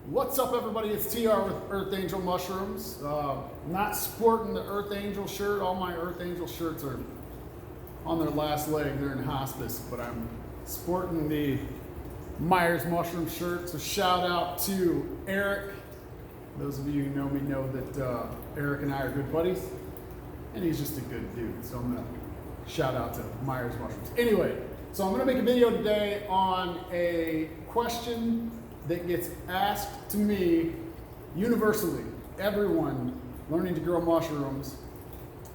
What's up, everybody? It's TR with Earth Angel Mushrooms. Not sporting the Earth Angel shirt. All my Earth Angel shirts are on their last leg. They're in hospice, but I'm sporting the Myers Mushroom shirt. So shout out to Eric. Those of you who know me know that Eric and I are good buddies, and he's just a good dude. So I'm gonna shout out to Myers Mushrooms. Anyway, so I'm gonna make a video today on a question that gets asked to me universally. Everyone learning to grow mushrooms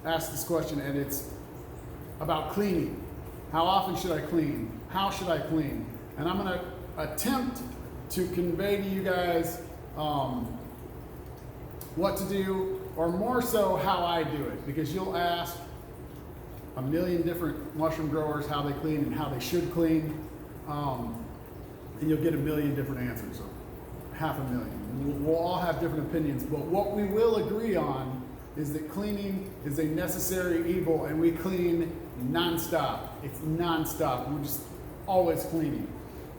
asks this question, and it's about cleaning. How often should I clean? How should I clean? And I'm gonna attempt to convey to you guys what to do, or more so how I do it, because you'll ask a million different mushroom growers how they clean and how they should clean. And you'll get a million different answers, or 500,000. We'll all have different opinions, but what we will agree on is that cleaning is a necessary evil, and we clean nonstop. It's nonstop. We're just always cleaning.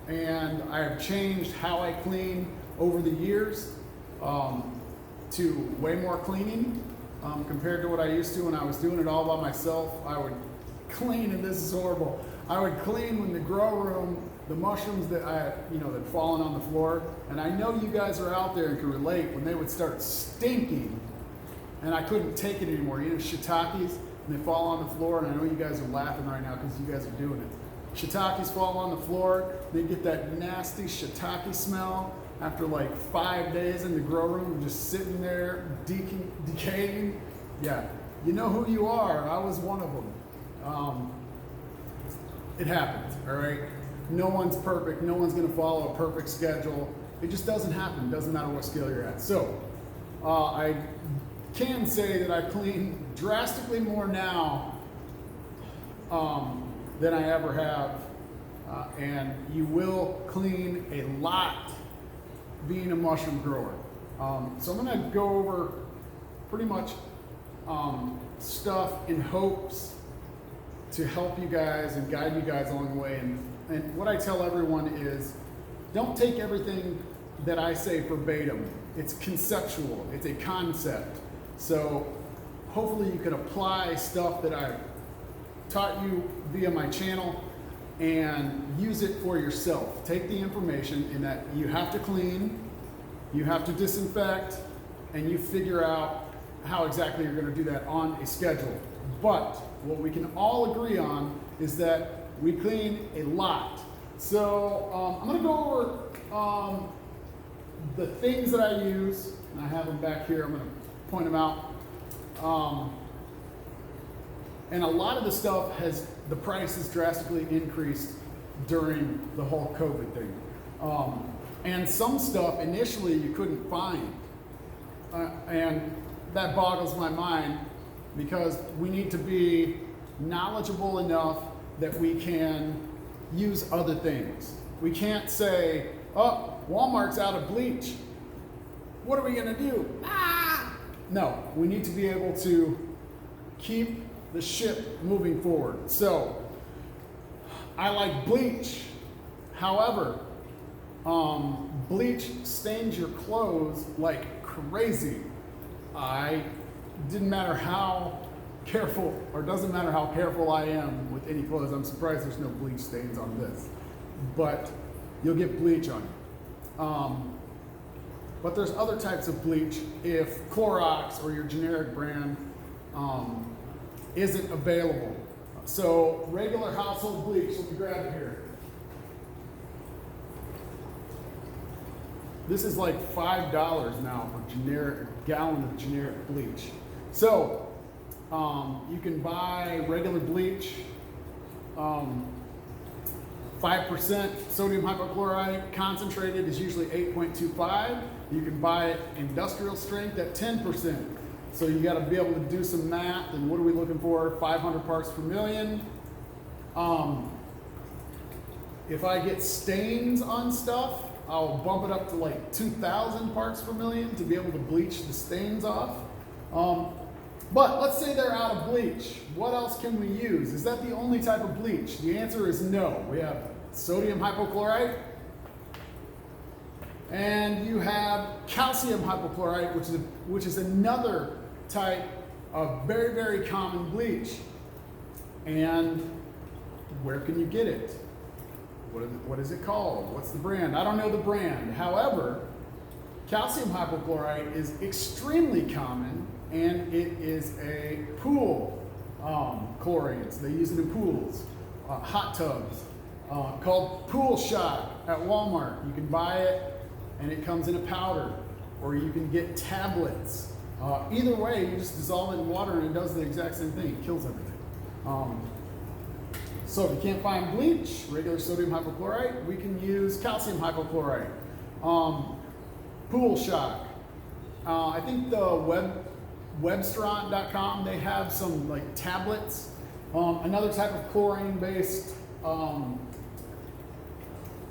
And I have changed how I clean over the years to way more cleaning compared to what I used to when I was doing it all by myself. I would clean, and this is horrible. I would clean when the grow room, the mushrooms that that fallen on the floor, and I know you guys are out there and can relate when they would start stinking, and I couldn't take it anymore. You know, shiitakes, and they fall on the floor, and I know you guys are laughing right now because you guys are doing it. Shiitakes fall on the floor, they get that nasty shiitake smell after like 5 days in the grow room, just sitting there decaying. Yeah, you know who you are. I was one of them. It happens, all right? No one's perfect. No one's going to follow a perfect schedule. It just doesn't happen. Doesn't matter what scale you're at. So I can say that I clean drastically more now than I ever have. And you will clean a lot being a mushroom grower. So I'm going to go over pretty much stuff in hopes to help you guys and guide you guys along the way. And what I tell everyone is, don't take everything that I say verbatim. It's conceptual, it's a concept. So hopefully you can apply stuff that I've taught you via my channel and use it for yourself. Take the information in that you have to clean, you have to disinfect, and you figure out how exactly you're gonna do that on a schedule. But what we can all agree on is that we clean a lot. So I'm gonna go over the things that I use, and I have them back here. I'm gonna point them out. And a lot of the stuff the price has drastically increased during the whole COVID thing. And some stuff initially you couldn't find. And that boggles my mind, because we need to be knowledgeable enough that we can use other things. We can't say, oh, Walmart's out of bleach. What are we gonna do? No, we need to be able to keep the ship moving forward. So, I like bleach. However, bleach stains your clothes like crazy. Didn't matter how careful, or doesn't matter how careful I am with any clothes. I'm surprised there's no bleach stains on this, but you'll get bleach on you. But there's other types of bleach if Clorox or your generic brand isn't available. So regular household bleach, let me grab it here. This is like $5 now for a gallon of generic bleach. So you can buy regular bleach, 5% sodium hypochlorite, concentrated is usually 8.25. You can buy it industrial strength at 10%. So you got to be able to do some math, and what are we looking for? 500 parts per million. If I get stains on stuff, I'll bump it up to like 2,000 parts per million to be able to bleach the stains off. But let's say they're out of bleach. What else can we use? Is that the only type of bleach? The answer is no. We have sodium hypochlorite, And you have calcium hypochlorite, which is another type of very, very common bleach. And where can you get it? What is it called? What's the brand? I don't know the brand. However, calcium hypochlorite is extremely common, and it is a pool chlorine. So they use it in pools, hot tubs, called Pool Shock at Walmart. You can buy it, and it comes in a powder, or you can get tablets. Either way, you just dissolve it in water, and it does the exact same thing. It kills everything. So if you can't find bleach, regular sodium hypochlorite, we can use calcium hypochlorite. Pool Shock. I think the webstaurant.com, they have some like tablets. Another type of chlorine-based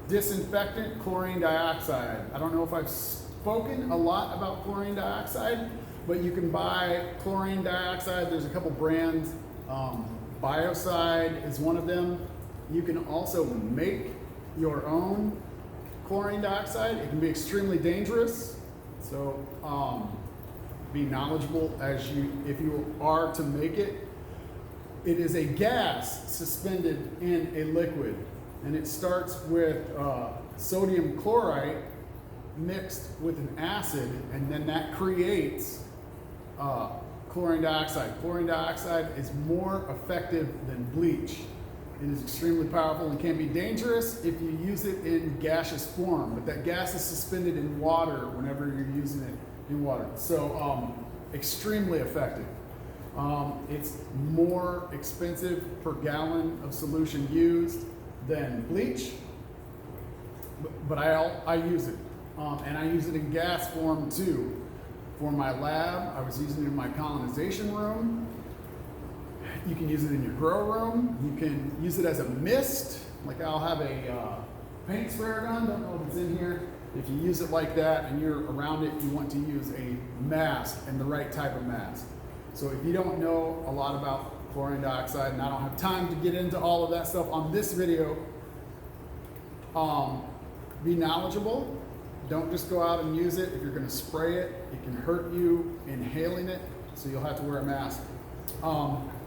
disinfectant, chlorine dioxide. I don't know if I've spoken a lot about chlorine dioxide, but you can buy chlorine dioxide. There's a couple brands. Biocide is one of them. You can also make your own chlorine dioxide. It can be extremely dangerous, so be knowledgeable if you are to make it. It is a gas suspended in a liquid, and it starts with sodium chloride mixed with an acid, and then that creates chlorine dioxide. Chlorine dioxide is more effective than bleach. It is extremely powerful and can be dangerous if you use it in gaseous form, but that gas is suspended in water whenever you're using it in water. So extremely effective. It's more expensive per gallon of solution used than bleach, but I use it. And I use it in gas form too. For my lab, I was using it in my colonization room. You can use it in your grow room. You can use it as a mist. Like I'll have a paint sprayer gun, don't know if it's in here. If you use it like that and you're around it, you want to use a mask, and the right type of mask. So if you don't know a lot about chlorine dioxide, and I don't have time to get into all of that stuff on this video, be knowledgeable. Don't just go out and use it. If you're going to spray it, it can hurt you inhaling it, so you'll have to wear a mask.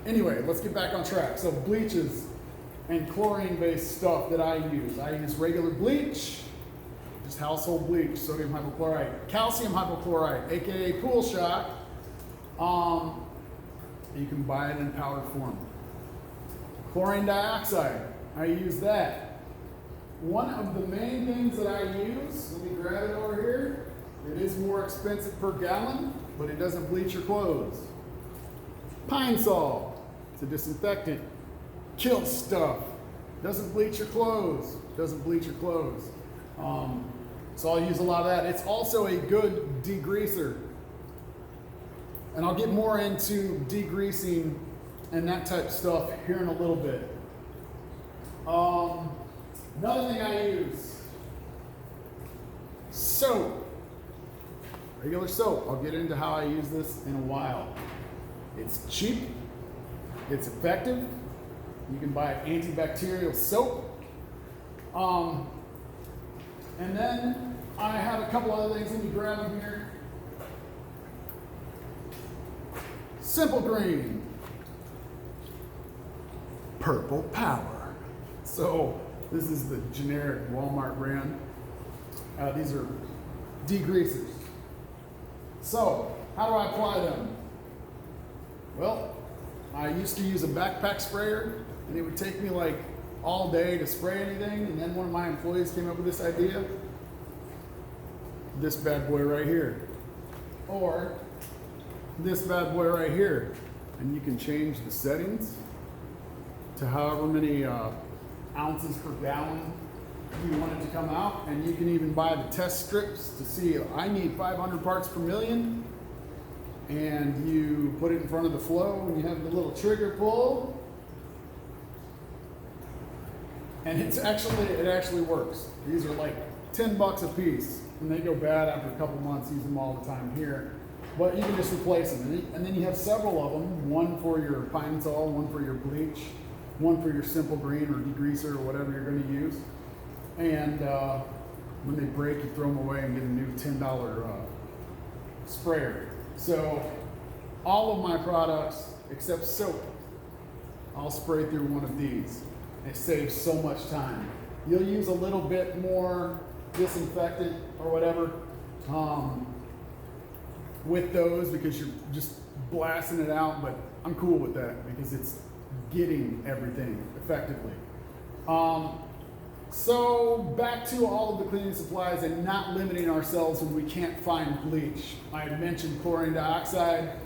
Anyway, let's get back on track. So bleaches and chlorine-based stuff that I use regular bleach, just household bleach, sodium hypochlorite, calcium hypochlorite, aka Pool Shock. You can buy it in powder form. Chlorine dioxide, I use that. One of the main things that I use, let me grab it over here. It is more expensive per gallon, but it doesn't bleach your clothes. Pine Sol, it's a disinfectant, kills stuff, doesn't bleach your clothes, So I'll use a lot of that. It's also a good degreaser. And I'll get more into degreasing and that type of stuff here in a little bit. Another thing I use, soap, regular soap. I'll get into how I use this in a while. It's cheap, it's effective. You can buy antibacterial soap. And then I have a couple other things. Let me grab them here. Simple Green, Purple Power. So this is the generic Walmart brand. These are degreasers. So how do I apply them? Well, I used to use a backpack sprayer, and it would take me like all day to spray anything, and then one of my employees came up with this idea. This bad boy right here. Or this bad boy right here. And you can change the settings to however many ounces per gallon you want it to come out, and you can even buy the test strips to see I need 500 parts per million, and you put it in front of the flow and you have the little trigger pull, and it actually works. These are like $10 a piece, and they go bad after a couple months. Use them all the time here, but you can just replace them, and then you have several of them, one for your Pine Sol, one for your bleach, one for your Simple Green or degreaser or whatever you're going to use. And when they break, you throw them away and get a new $10 sprayer. So all of my products, except soap, I'll spray through one of these. It saves so much time. You'll use a little bit more disinfectant or whatever with those because you're just blasting it out, but I'm cool with that because it's getting everything effectively. So back to all of the cleaning supplies and not limiting ourselves when we can't find bleach. I mentioned chlorine dioxide.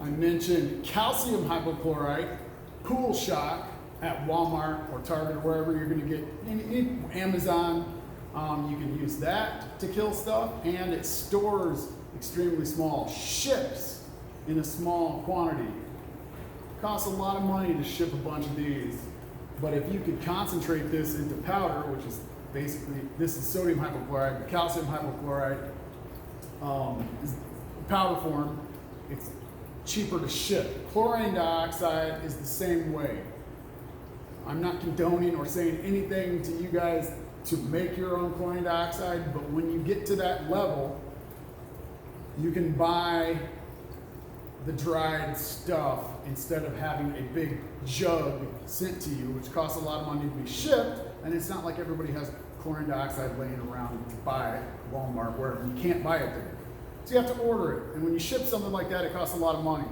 I mentioned calcium hypochlorite, pool shock at Walmart or Target or wherever you're going to get, Amazon. You can use that to kill stuff, and it stores extremely small, ships in a small quantity. Costs a lot of money to ship a bunch of these, but if you could concentrate this into powder, which is basically, this is sodium hypochlorite, but calcium hypochlorite is powder form, it's cheaper to ship. Chlorine dioxide is the same way. I'm not condoning or saying anything to you guys to make your own chlorine dioxide, but when you get to that level, you can buy the dried stuff instead of having a big jug sent to you, which costs a lot of money to be shipped, and it's not like everybody has chlorine dioxide laying around to buy at Walmart, wherever. You can't buy it there. So you have to order it, and when you ship something like that, it costs a lot of money.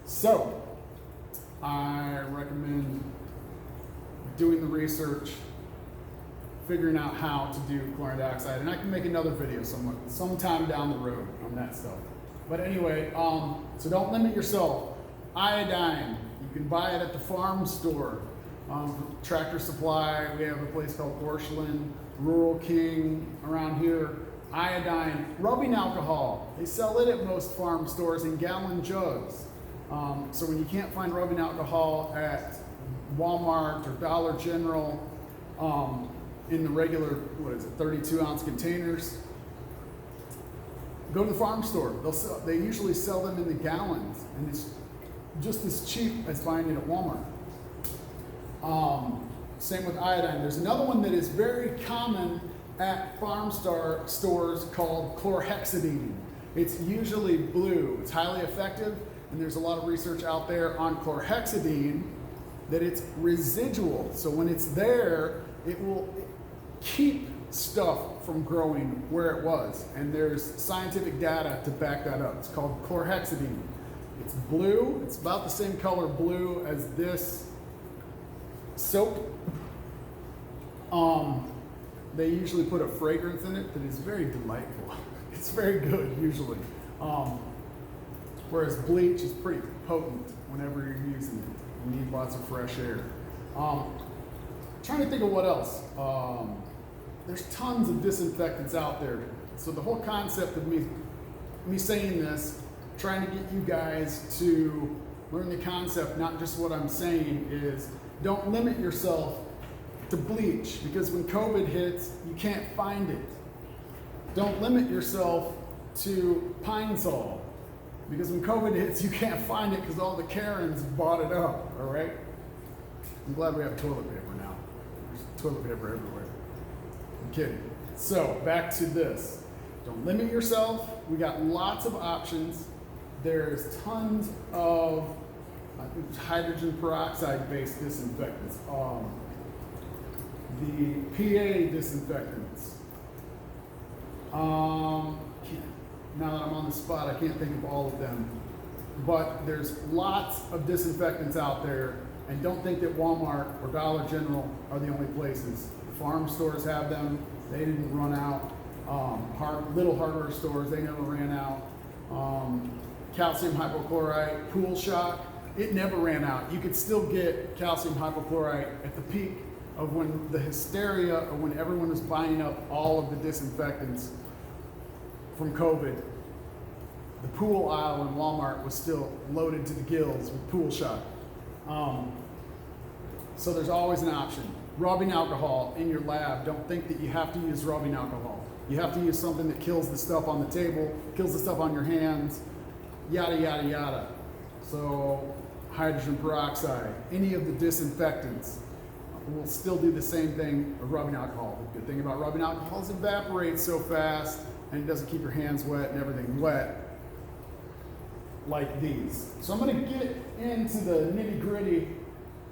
So I recommend doing the research, figuring out how to do chlorine dioxide, and I can make another video sometime down the road on that stuff. But anyway, so don't limit yourself. Iodine, you can buy it at the farm store. Tractor Supply, we have a place called Orchland, Rural King around here. Iodine, rubbing alcohol, they sell it at most farm stores in gallon jugs. So when you can't find rubbing alcohol at Walmart or Dollar General in the regular, 32-ounce containers, go to the farm store. They usually sell them in the gallons, and it's just as cheap as buying it at Walmart. Same with iodine. There's another one that is very common at farm stores called chlorhexidine. It's usually blue. It's highly effective, and there's a lot of research out there on chlorhexidine that it's residual. So when it's there, it will keep stuff from growing where it was. And there's scientific data to back that up. It's called chlorhexidine. It's blue. It's about the same color blue as this soap. They usually put a fragrance in it that is very delightful. It's very good usually. Whereas bleach is pretty potent whenever you're using it. You need lots of fresh air. Trying to think of what else. There's tons of disinfectants out there. So the whole concept of me saying this, trying to get you guys to learn the concept, not just what I'm saying, is don't limit yourself to bleach, because when COVID hits, you can't find it. Don't limit yourself to Pine Sol, because when COVID hits, you can't find it because all the Karens bought it up, all right? I'm glad we have toilet paper now. There's toilet paper everywhere. I'm kidding. So back to this. Don't limit yourself. We got lots of options. There's tons of hydrogen peroxide based disinfectants. The PA disinfectants. Now that I'm on the spot, I can't think of all of them. But there's lots of disinfectants out there, and don't think that Walmart or Dollar General are the only places. The farm stores have them. They didn't run out. Little hardware stores, they never ran out. Calcium hypochlorite, pool shock, it never ran out. You could still get calcium hypochlorite at the peak of when the hysteria, or when everyone was buying up all of the disinfectants from COVID. The pool aisle in Walmart was still loaded to the gills with pool shock. So there's always an option. Rubbing alcohol in your lab, don't think that you have to use rubbing alcohol. You have to use something that kills the stuff on the table, kills the stuff on your hands, yada, yada, yada. So hydrogen peroxide, any of the disinfectants, we'll still do the same thing with rubbing alcohol. The good thing about rubbing alcohol is it evaporates so fast and it doesn't keep your hands wet and everything wet like these. So I'm going to get into the nitty gritty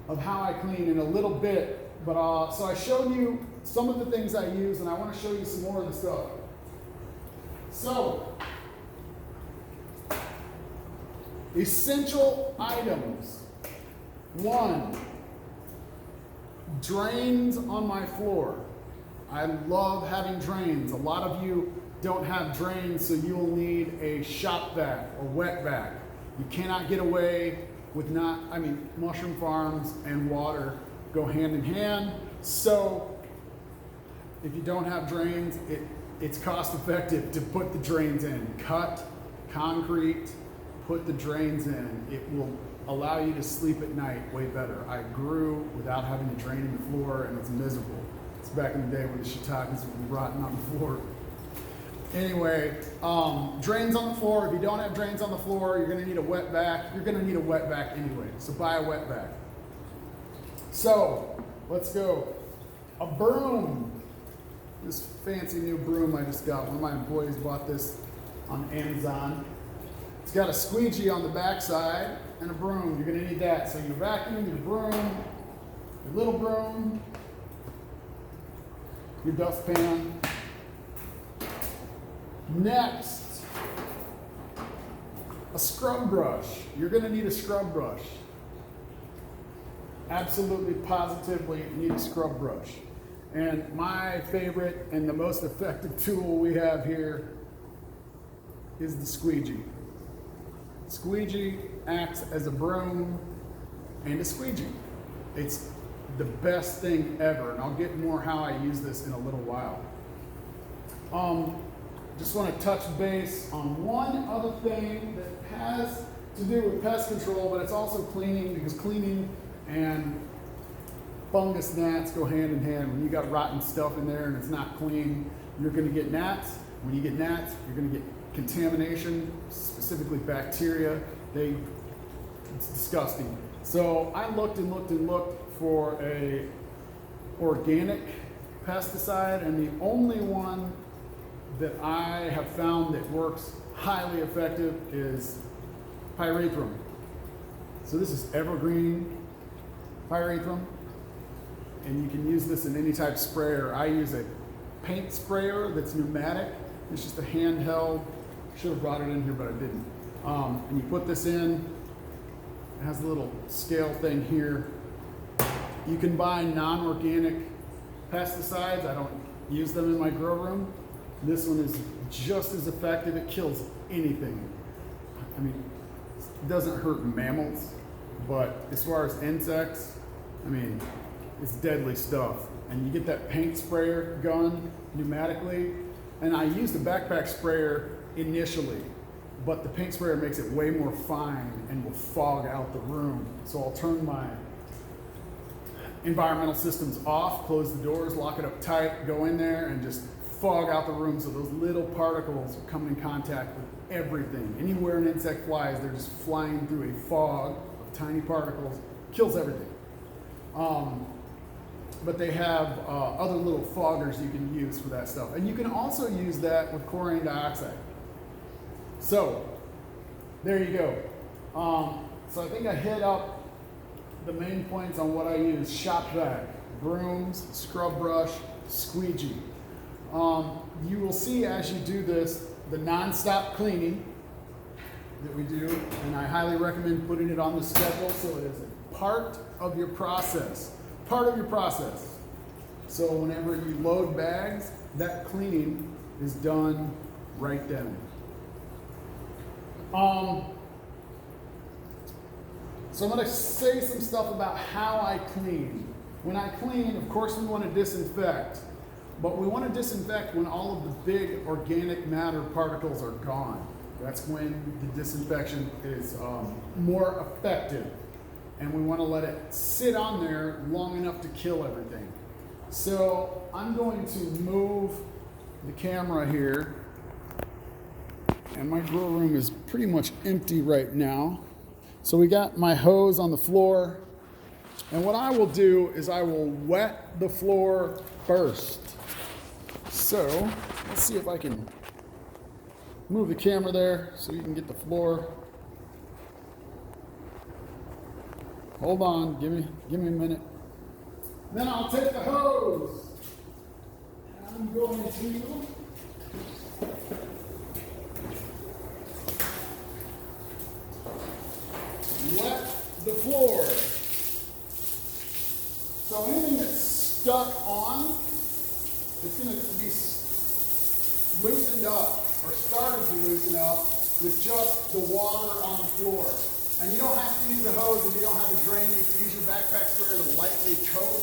of how I clean in a little bit, but so I showed you some of the things I use, and I want to show you some more of the stuff. So, essential items. 1, drains on my floor. I love having drains. A lot of you don't have drains, so you'll need a shop vac or wet vac. You cannot get away with mushroom farms and water go hand in hand. So if you don't have drains, it's cost effective to put the drains in. Cut concrete, put the drains in. It will allow you to sleep at night way better. I grew without having a drain in the floor, and it's miserable. It's back in the day when the shiitakes would be rotting on the floor. Anyway, drains on the floor. If you don't have drains on the floor, you're going to need a wet vac. You're going to need a wet vac anyway, so buy a wet vac. So, let's go. A broom. This fancy new broom I just got. One of my employees bought this on Amazon. It's got a squeegee on the backside and a broom. You're going to need that. So your vacuum, your broom, your little broom, your dustpan. Next, a scrub brush. You're going to need a scrub brush. Absolutely, positively need a scrub brush. And my favorite and the most effective tool we have here is the squeegee. Squeegee acts as a broom and a squeegee. It's the best thing ever, and I'll get more how I use this in a little while. Just want to touch base on one other thing that has to do with pest control, but it's also cleaning, because cleaning and fungus gnats go hand in hand. When you got rotten stuff in there and it's not clean, you're going to get gnats. When you get gnats, you're going to get contamination, specifically bacteria. It's disgusting. So I looked and looked and looked for a organic pesticide, and the only one that I have found that works highly effective is Pyrethrum. So this is evergreen Pyrethrum, and you can use this in any type of sprayer. I use a paint sprayer that's pneumatic. It's just a handheld. Should have brought it in here, but I didn't. And you put this in. It has a little scale thing here. You can buy non-organic pesticides. I don't use them in my grow room. This one is just as effective. It kills anything. I mean, it doesn't hurt mammals, but as far as insects, I mean, it's deadly stuff. And you get that paint sprayer gun pneumatically, and I used the backpack sprayer initially, but the paint sprayer makes it way more fine and will fog out the room. So I'll turn my environmental systems off, close the doors, lock it up tight, go in there and just fog out the room so those little particles are coming in contact with everything. Anywhere an insect flies, they're just flying through a fog of tiny particles, kills everything. But they have other little foggers you can use for that stuff. And you can also use that with chlorine dioxide. So, there you go. So I think I hit up the main points on what I use. Shop vac, brooms, scrub brush, squeegee. You will see as you do this, the non-stop cleaning that we do, and I highly recommend putting it on the schedule so it is a part of your process. Part of your process. So whenever you load bags, that cleaning is done right then. So I'm going to say some stuff about how I clean. When I clean, of course we want to disinfect, but we want to disinfect when all of the big organic matter particles are gone. That's when the disinfection is more effective. And we want to let it sit on there long enough to kill everything. So I'm going to move the camera here, and my grow room is pretty much empty right now. So we got my hose on the floor. And what I will do is I will wet the floor first. So let's see if I can move the camera there so you can get the floor. Hold on, give me a minute. Then I'll take the hose. And I'm going to wet the floor. So anything that's stuck on, it's going to be loosened up or started to loosen up with just the water on the floor. And you don't have to use a hose if you don't have a drain. You can use your backpack sprayer to lightly coat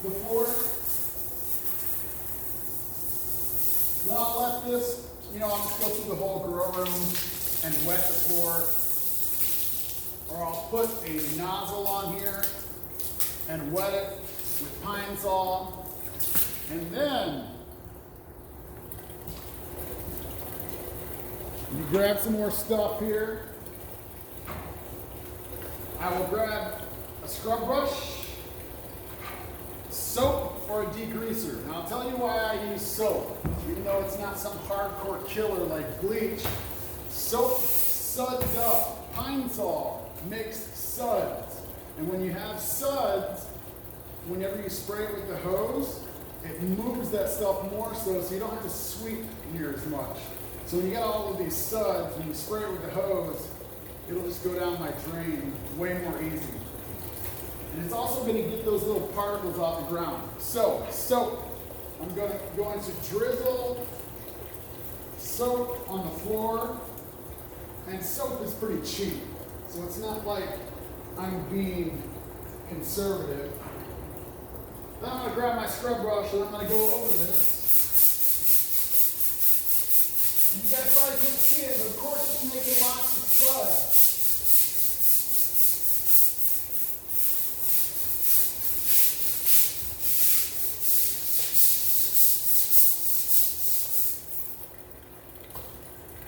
the floor. Then I'll let this, I'll just go through the whole grow room and wet the floor. Or I'll put a nozzle on here and wet it with Pine Sol. And then you grab some more stuff here. I will grab a scrub brush, soap, or a degreaser. Now I'll tell you why I use soap. Even though it's not some hardcore killer like bleach, soap suds up. Pine Sol makes suds. And when you have suds, whenever you spray it with the hose, it moves that stuff more so you don't have to sweep near as much. So when you got all of these suds, when you spray it with the hose, it'll just go down my drain way more easy. And it's also going to get those little particles off the ground. So, soap. I'm going to drizzle soap on the floor. And soap is pretty cheap. So it's not like I'm being conservative. Then I'm going to grab my scrub brush and I'm going to go over this. You guys probably can't see it, but of course it's making lots of suds.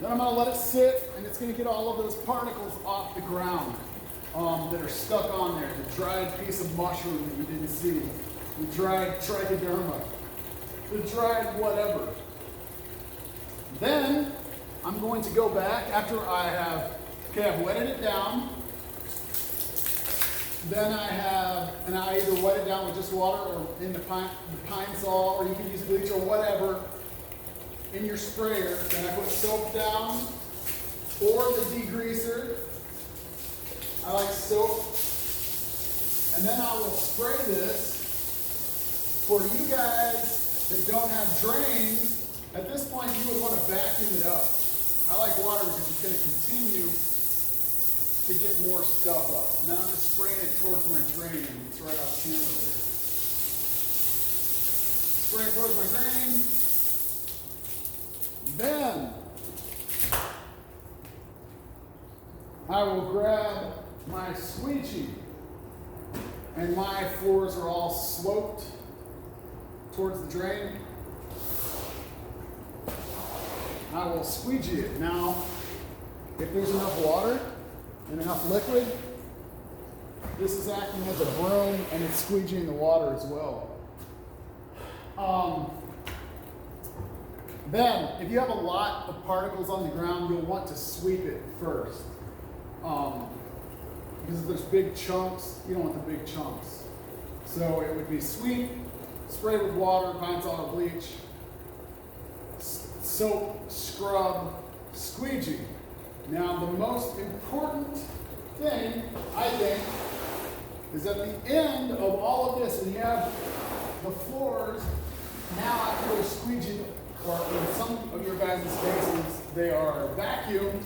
Then I'm going to let it sit, and it's going to get all of those particles off the ground that are stuck on there. The dried piece of mushroom that you didn't see. The dried trichoderma. The dried whatever. Then I'm going to go back after I've wetted it down. Then I either wet it down with just water or in the pine Sol, or you can use bleach or whatever in your sprayer. Then I put soap down or the degreaser. I like soap. And then I will spray this. For you guys that don't have drains, at this point you would want to vacuum it up. I like water because it's going to continue to get more stuff up. And then I'm just spraying it towards my drain. It's right off camera there. Spray it towards my drain. Then I will grab my squeegee. And my floors are all sloped towards the drain. I will squeegee it. Now, if there's enough water and enough liquid, this is acting as a broom and it's squeegeeing the water as well. Then, if you have a lot of particles on the ground, you'll want to sweep it first. Because if there's big chunks, you don't want the big chunks. So it would be sweep, spray with water, Pine Sol or bleach, soap, scrub, squeegee. Now the most important thing, I think, is at the end of all of this, when you have the floors, now after they're squeegeed, or in some of your guys' spaces, they are vacuumed,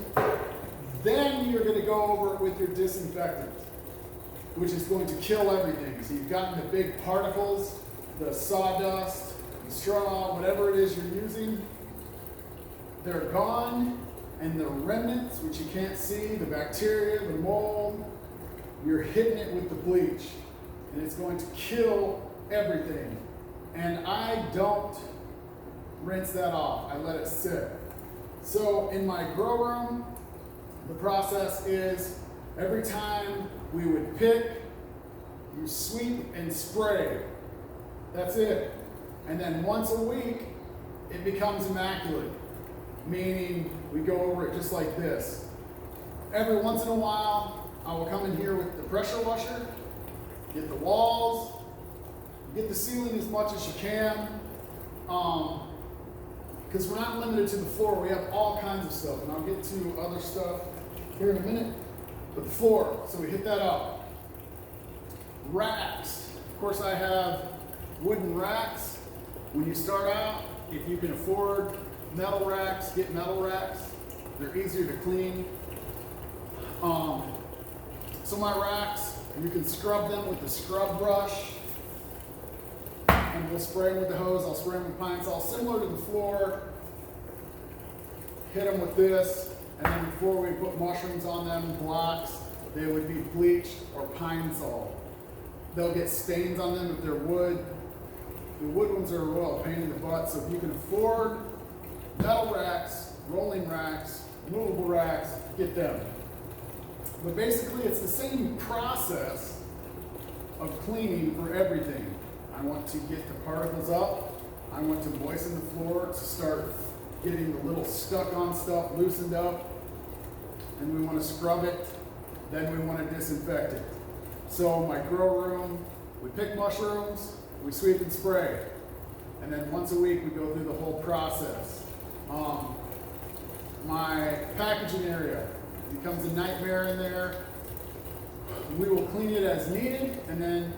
then you're going to go over it with your disinfectant, which is going to kill everything. So you've gotten the big particles, the sawdust, the straw, whatever it is you're using, they're gone, and the remnants, which you can't see, the bacteria, the mold, you're hitting it with the bleach, and it's going to kill everything. And I don't rinse that off. I let it sit. So in my grow room, the process is every time we would pick, you sweep and spray. That's it. And then once a week, it becomes immaculate, meaning we go over it just like this. Every once in a while, I will come in here with the pressure washer, get the walls, get the ceiling as much as you can, because we're not limited to the floor. We have all kinds of stuff, and I'll get to other stuff here in a minute. But the floor, so we hit that up. Racks. Of course, I have wooden racks. When you start out, if you can afford metal racks, get metal racks. They're easier to clean. So my racks, you can scrub them with the scrub brush, and we'll spray them with the hose. I'll spray them with pine sol, similar to the floor. Hit them with this, and then before we put mushrooms on them, blocks, they would be bleached or pine sol. They'll get stains on them if they're wood. The wood ones are a royal pain in the butt, so if you can afford metal racks, rolling racks, movable racks, get them. But basically, it's the same process of cleaning for everything. I want to get the particles up. I want to moisten the floor to start getting the little stuck on stuff loosened up. And we want to scrub it. Then we want to disinfect it. So my grow room, we pick mushrooms, we sweep and spray. And then once a week, we go through the whole process. My packaging area becomes a nightmare in there. We will clean it as needed, and then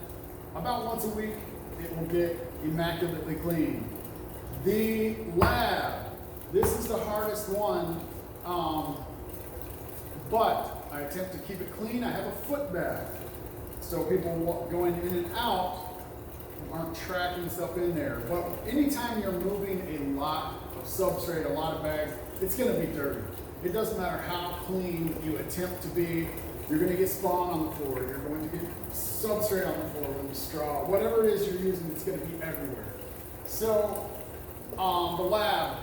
about once a week, it will get immaculately clean. The lab, this is the hardest one, but I attempt to keep it clean. I have a foot bag, so people going in and out aren't tracking stuff in there. But anytime you're moving a lot of substrate, a lot of bags, it's gonna be dirty. It doesn't matter how clean you attempt to be, you're gonna get spawn on the floor, you're going to get substrate on the floor with straw, whatever it is you're using, it's gonna be everywhere. So, the lab,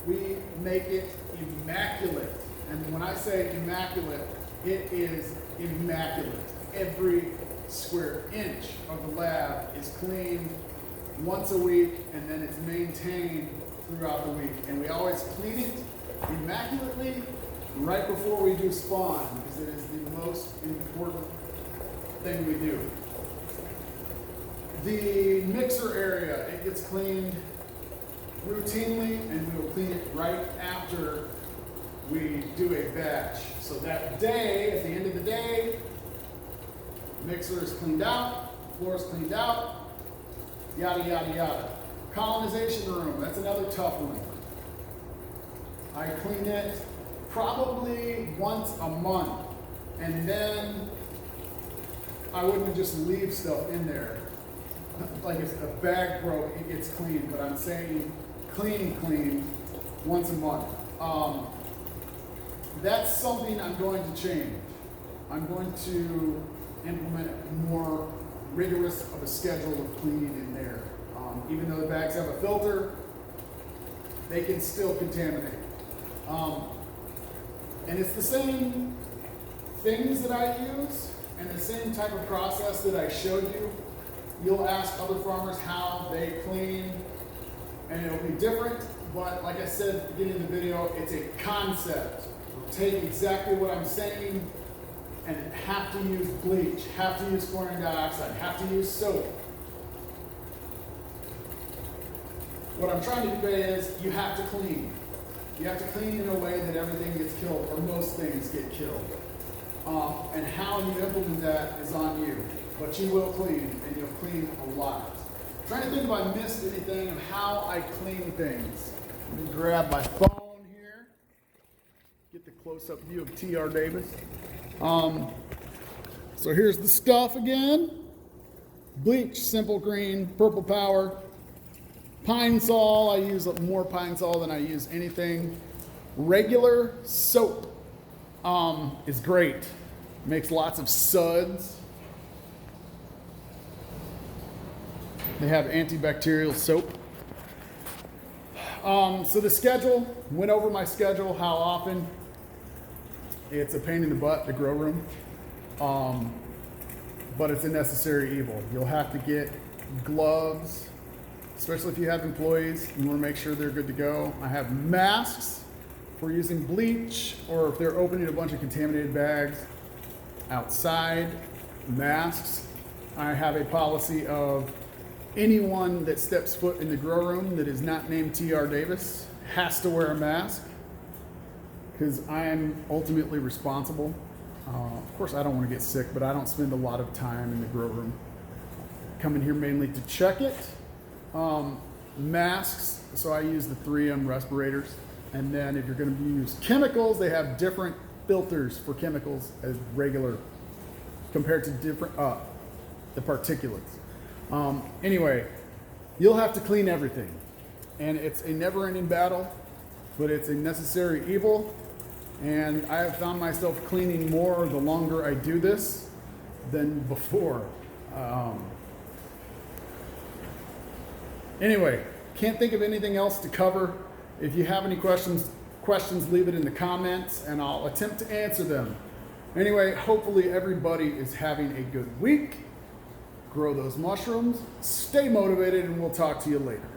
we make it immaculate. And when I say immaculate, it is immaculate. Every square inch of the lab is cleaned once a week, and then it's maintained throughout the week. And we always clean it immaculately right before we do spawn, because it is the most important thing we do. The mixer area, it gets cleaned routinely, and we will clean it right after we do a batch. So that day, at the end of the day, mixer is cleaned out, floor is cleaned out, yada, yada, yada. Colonization room, that's another tough one. I clean it probably once a month, and then I wouldn't just leave stuff in there. Like if a bag broke, it gets cleaned, but I'm saying clean once a month. That's something I'm going to change. I'm going to implement more rigorous of a schedule of cleaning in there. Even though the bags have a filter, they can still contaminate. And it's the same things that I use and the same type of process that I showed you. You'll ask other farmers how they clean, and it'll be different, but like I said at the beginning of the video, it's a concept. We'll take exactly what I'm saying and have to use bleach, have to use chlorine dioxide, have to use soap. What I'm trying to convey is you have to clean. You have to clean in a way that everything gets killed, or most things get killed. And how you implement that is on you. But you will clean, and you'll clean a lot. I'm trying to think if I missed anything of how I clean things. Let me grab my phone here. Get the close-up view of T.R. Davis. So here's the stuff again. Bleach, simple green, purple power. Pine sol, I use more pine sol than I use anything. Regular soap is great. Makes lots of suds. They have antibacterial soap. So the schedule, went over my schedule, how often. It's a pain in the butt, the grow room. but it's a necessary evil. You'll have to get gloves, especially if you have employees. You want to make sure they're good to go. I have masks for using bleach, or if they're opening a bunch of contaminated bags outside, masks. I have a policy of anyone that steps foot in the grow room that is not named T.R. Davis has to wear a mask, because I am ultimately responsible. Of course, I don't want to get sick, but I don't spend a lot of time in the grow room. Come in here mainly to check it. Masks, so I use the 3M respirators. And then if you're going to use chemicals, they have different filters for chemicals as regular compared to different the particulates. Anyway, you'll have to clean everything, and it's a never-ending battle, but it's a necessary evil. And I have found myself cleaning more the longer I do this than before. Anyway, can't think of anything else to cover. If you have any questions, leave it in the comments and I'll attempt to answer them. Anyway, hopefully everybody is having a good week. Grow those mushrooms, stay motivated, and we'll talk to you later.